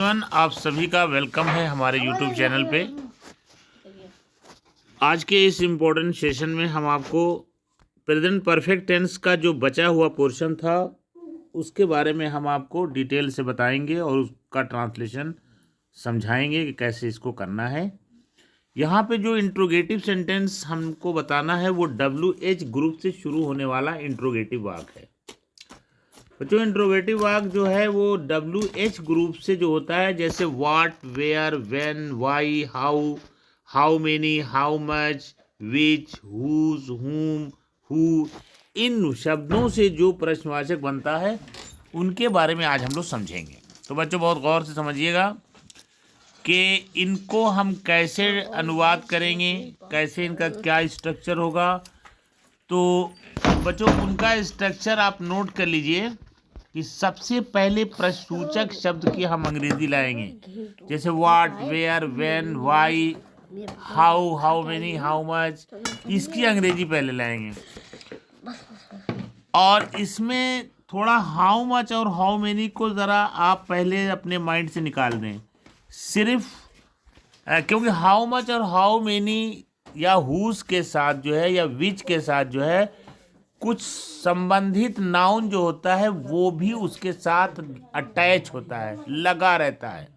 आप सभी का वेलकम है हमारे YouTube चैनल पे। आज के इस इम्पोर्टेंट सेशन में हम आपको प्रेजेंट परफेक्ट टेंस का जो बचा हुआ पोर्शन था उसके बारे में हम आपको डिटेल से बताएंगे और उसका ट्रांसलेशन समझाएंगे कि कैसे इसको करना है। यहाँ पे जो इंट्रोगेटिव सेंटेंस हमको बताना है वो WH ग्रुप से शुरू होने वाला इंट्रोगेटिव वाक्य है। बच्चों इंट्रोगेटिव वाक्य जो है वो WH ग्रुप से जो होता है, जैसे what, where, when, why, how, how many, how much, which, whose, whom, who, इन शब्दों से जो प्रश्नवाचक बनता है उनके बारे में आज हम लोग समझेंगे। तो बच्चों बहुत गौर से समझिएगा कि इनको हम कैसे अनुवाद करेंगे, कैसे इनका क्या स्ट्रक्चर होगा। तो बच्चों उनका स्ट्रक्चर आप नोट कर लीजिए कि सबसे पहले प्रश्नसूचक शब्द की हम अंग्रेजी लाएंगे, जैसे what, where, when, why, how, how many, how much, इसकी अंग्रेजी पहले लाएंगे। और इसमें थोड़ा हाउ मच और हाउ मेनी को ज़रा आप पहले अपने माइंड से निकाल दें, सिर्फ क्योंकि हाउ मच और हाउ मेनी या हुज के साथ जो है या विच के साथ जो है कुछ संबंधित नाउन जो होता है वो भी उसके साथ अटैच होता है, लगा रहता है।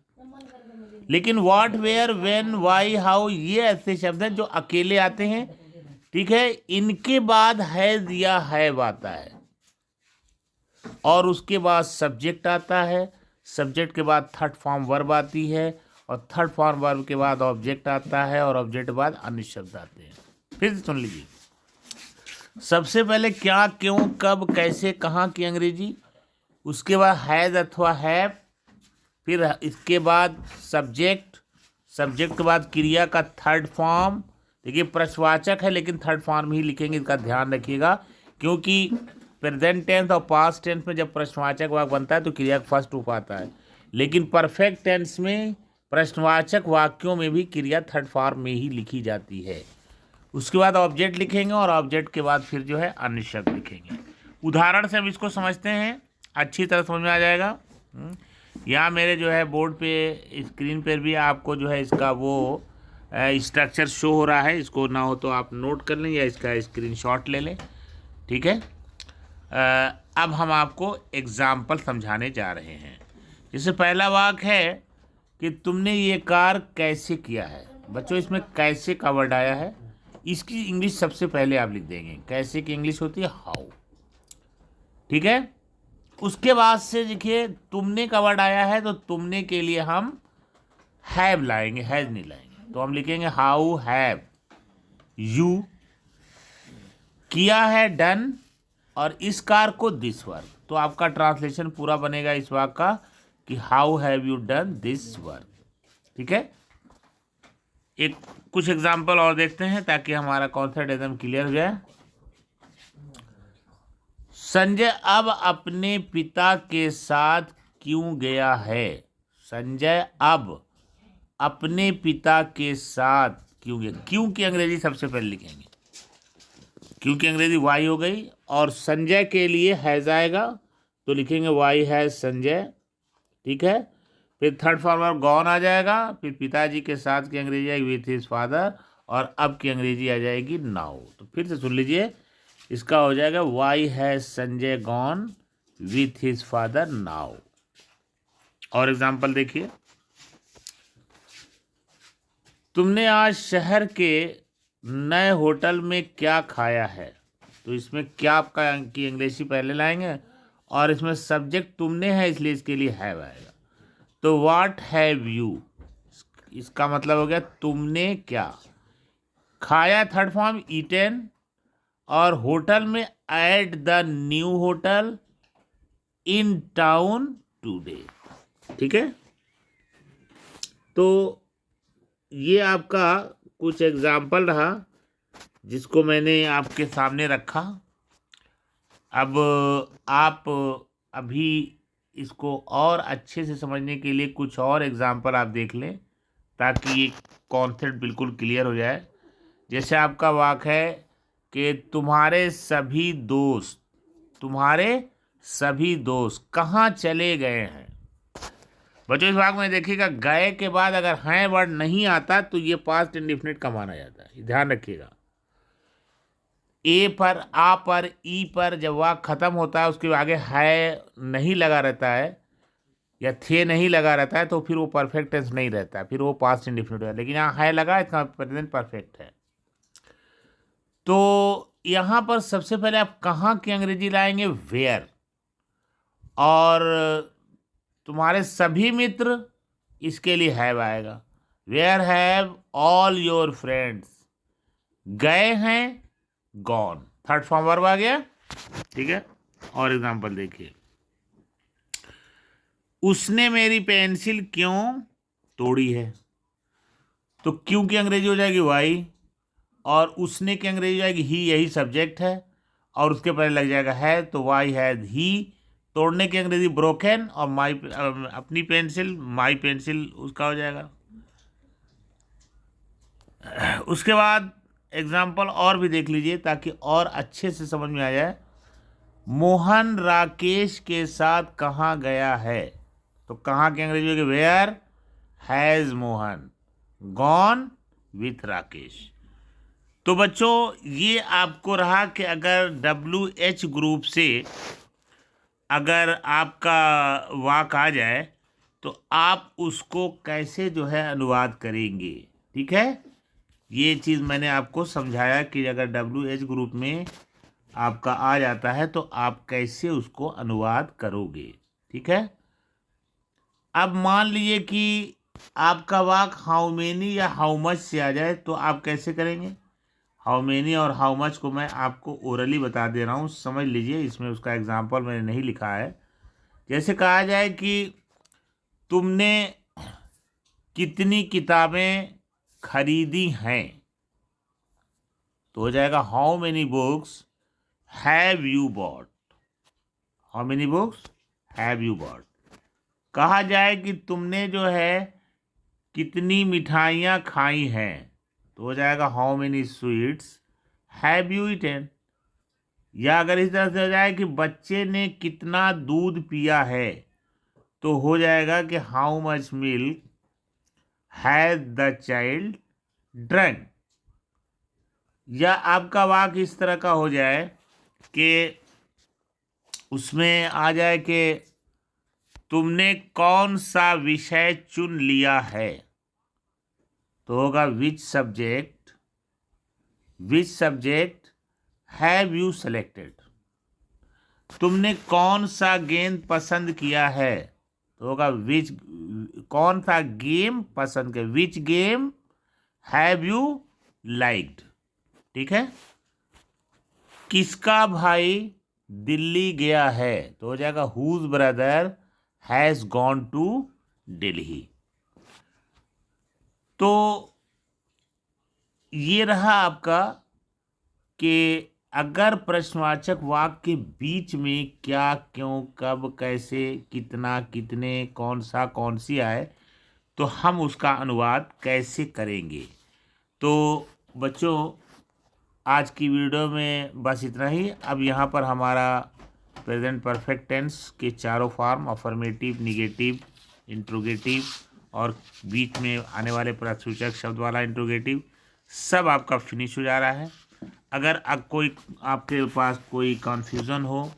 लेकिन what, where, when, why, how ये ऐसे शब्द हैं जो अकेले आते हैं, ठीक है। इनके बाद हैज या हैव आता है और उसके बाद सब्जेक्ट आता है, सब्जेक्ट के बाद थर्ड फॉर्म वर्ब आती है और थर्ड फॉर्म वर्ब के बाद ऑब्जेक्ट आता है और ऑब्जेक्ट के बाद अन्य शब्द आते हैं। फिर से सुन लीजिए, सबसे पहले क्या, क्यों, कब, कैसे, कहाँ की अंग्रेजी, उसके बाद हैज़ अथवा हैव, फिर इसके बाद सब्जेक्ट, सब्जेक्ट के बाद क्रिया का थर्ड फॉर्म। देखिए प्रश्नवाचक है लेकिन थर्ड फॉर्म ही लिखेंगे, इसका ध्यान रखिएगा, क्योंकि प्रेजेंट टेंस और पास्ट टेंस में जब प्रश्नवाचक वाक्य बनता है तो क्रिया का फर्स्ट रूप आता है, लेकिन परफेक्ट टेंस में प्रश्नवाचक वाक्यों में भी क्रिया थर्ड फॉर्म में ही लिखी जाती है। उसके बाद ऑब्जेक्ट लिखेंगे और ऑब्जेक्ट के बाद फिर जो है अन्य शब्द लिखेंगे। उदाहरण से हम इसको समझते हैं, अच्छी तरह समझ में आ जाएगा। यहाँ मेरे जो है बोर्ड पे स्क्रीन पर भी आपको जो है इसका वो स्ट्रक्चर शो हो रहा है, इसको ना हो तो आप नोट कर लें या इसका स्क्रीनशॉट ले लें, ठीक है। अब हम आपको एग्जाम्पल समझाने जा रहे हैं। जैसे पहला वाक्य है कि तुमने ये कार कैसे किया है। बच्चों इसमें कैसे का वर्ड आया है, इसकी इंग्लिश सबसे पहले आप लिख देंगे। कैसे की इंग्लिश होती है हाउ, ठीक है। उसके बाद से देखिए तुमने का वर्ड आया है तो तुमने के लिए हम हैव लाएंगे, हैज नहीं लाएंगे, तो हम लिखेंगे हाउ हैव यू किया है, डन, और इस कार को दिस वर्क। तो आपका ट्रांसलेशन पूरा बनेगा इस वाक्य का कि how have you done this work, ठीक है। एक कुछ एग्जाम्पल और देखते हैं ताकि हमारा कॉन्सेप्ट एकदम क्लियर हो जाए। संजय अब अपने पिता के साथ क्यों गया है। संजय अब अपने पिता के साथ क्यों गया, क्यों की अंग्रेजी सबसे पहले लिखेंगे, क्यों की अंग्रेजी वाई हो गई, और संजय के लिए हैज आएगा तो लिखेंगे वाई हैज संजय, ठीक है। फिर थर्ड फॉर्म वर्ब गॉन आ जाएगा, फिर पिताजी के साथ की अंग्रेजी आएगी विथ हिज फादर, और अब की अंग्रेजी आ जाएगी नाउ। तो फिर से सुन लीजिए, इसका हो जाएगा why has Sanjay gone with his father now. और एग्जाम्पल देखिए, तुमने आज शहर के नए होटल में क्या खाया है। तो इसमें क्या आपका की अंग्रेजी पहले लाएंगे और इसमें सब्जेक्ट तुमने है इसलिए इसके लिए हैव आएगा। तो व्हाट हैव यू, इसका मतलब हो गया तुमने क्या खाया, थर्ड फॉर्म ईटेन, और होटल में at the new hotel in town today, ठीक है। तो ये आपका कुछ एग्जाम्पल रहा जिसको मैंने आपके सामने रखा। अब आप अभी इसको और अच्छे से समझने के लिए कुछ और एग्जाम्पल आप देख लें ताकि ये कॉन्सेप्ट बिल्कुल क्लियर हो जाए। जैसे आपका वाक्य है कि तुम्हारे सभी दोस्त कहाँ चले गए हैं। बच्चों इस भाग में देखिएगा, गए के बाद अगर हैं वर्ड नहीं आता तो ये पास्ट इंडेफिनिट का माना जाता है, ध्यान रखिएगा। ए पर, आ पर, ई पर जब वाक खत्म होता है उसके आगे है नहीं लगा रहता है या थे नहीं लगा रहता है तो फिर वो परफेक्ट टेंस नहीं रहता है, फिर वो पास्ट इंडेफिनिट है। लेकिन यहाँ है लगा, इसका प्रेजेंट परफेक्ट है। तो यहाँ पर सबसे पहले आप कहाँ की अंग्रेजी लाएंगे? वेयर। और तुम्हारे सभी मित्र इसके लिए हैव आएगा। Where have all your friends. गए हैं, गॉन, थर्ड फॉर्म वर्ब आ गया। ठीक है, और एग्जांपल देखिए, उसने मेरी पेंसिल क्यों तोड़ी है, तो क्यों की अंग्रेजी हो जाएगी वाई, और उसने की अंग्रेजी हो जाएगी ही, यही सब्जेक्ट है, और उसके पहले लग जाएगा है, तो वाई हैज ही। तोड़ने की अंग्रेजी ब्रोकन, और माई अपनी पेंसिल, माई पेंसिल उसका हो जाएगा। उसके बाद एग्जाम्पल और भी देख लीजिए ताकि और अच्छे से समझ में आ जाए। मोहन राकेश के साथ कहाँ गया है, तो कहाँ की अंग्रेजी होगी? Where has Mohan gone with Rakesh. तो बच्चों ये आपको रहा कि अगर WH ग्रुप से अगर आपका वाक आ जाए तो आप उसको कैसे जो है अनुवाद करेंगे। ठीक है, ये चीज़ मैंने आपको समझाया कि अगर WH ग्रुप में आपका आ जाता है तो आप कैसे उसको अनुवाद करोगे। ठीक है, अब मान लीजिए कि आपका वाक हाउ मेनी या हाउ मच से आ जाए तो आप कैसे करेंगे? हाउ मेनी और हाउ मच को मैं आपको ओरली बता दे रहा हूँ, समझ लीजिए। इसमें उसका एग्जाम्पल मैंने नहीं लिखा है। जैसे कहा जाए कि तुमने कितनी किताबें खरीदी हैं, तो हो जाएगा how many books have you bought. How many books have you bought. कहा जाए कि तुमने जो है कितनी मिठाइयाँ खाई हैं, तो हो जाएगा how many sweets have you eaten. या अगर इस तरह से हो जाए कि बच्चे ने कितना दूध पिया है, तो हो जाएगा कि how much milk has the child drunk. या आपका वाक्य इस तरह का हो जाए कि उसमें आ जाए कि तुमने कौन सा विषय चुन लिया है, तो होगा which subject have you selected. तुमने कौन सा गेंद पसंद किया है, तो होगा विच, कौन सा गेम पसंद किया, which game have you liked. ठीक है, किसका भाई दिल्ली गया है, तो हो जाएगा whose brother has gone to Delhi. तो ये रहा आपका कि अगर प्रश्नवाचक वाक्य के बीच में क्या, क्यों, कब, कैसे, कितना, कितने, कौन सा, कौन सी आए तो हम उसका अनुवाद कैसे करेंगे। तो बच्चों आज की वीडियो में बस इतना ही। अब यहाँ पर हमारा प्रेजेंट परफेक्ट टेंस के चारों फॉर्म, अफर्मेटिव, निगेटिव, इंट्रोगेटिव और बीच में आने वाले प्रश्नसूचक शब्द वाला इंट्रोगेटिव, सब आपका फिनिश हो जा रहा है। अगर कोई आपके पास कोई कन्फ्यूज़न हो,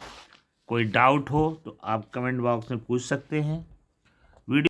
कोई डाउट हो तो आप कमेंट बॉक्स में पूछ सकते हैं।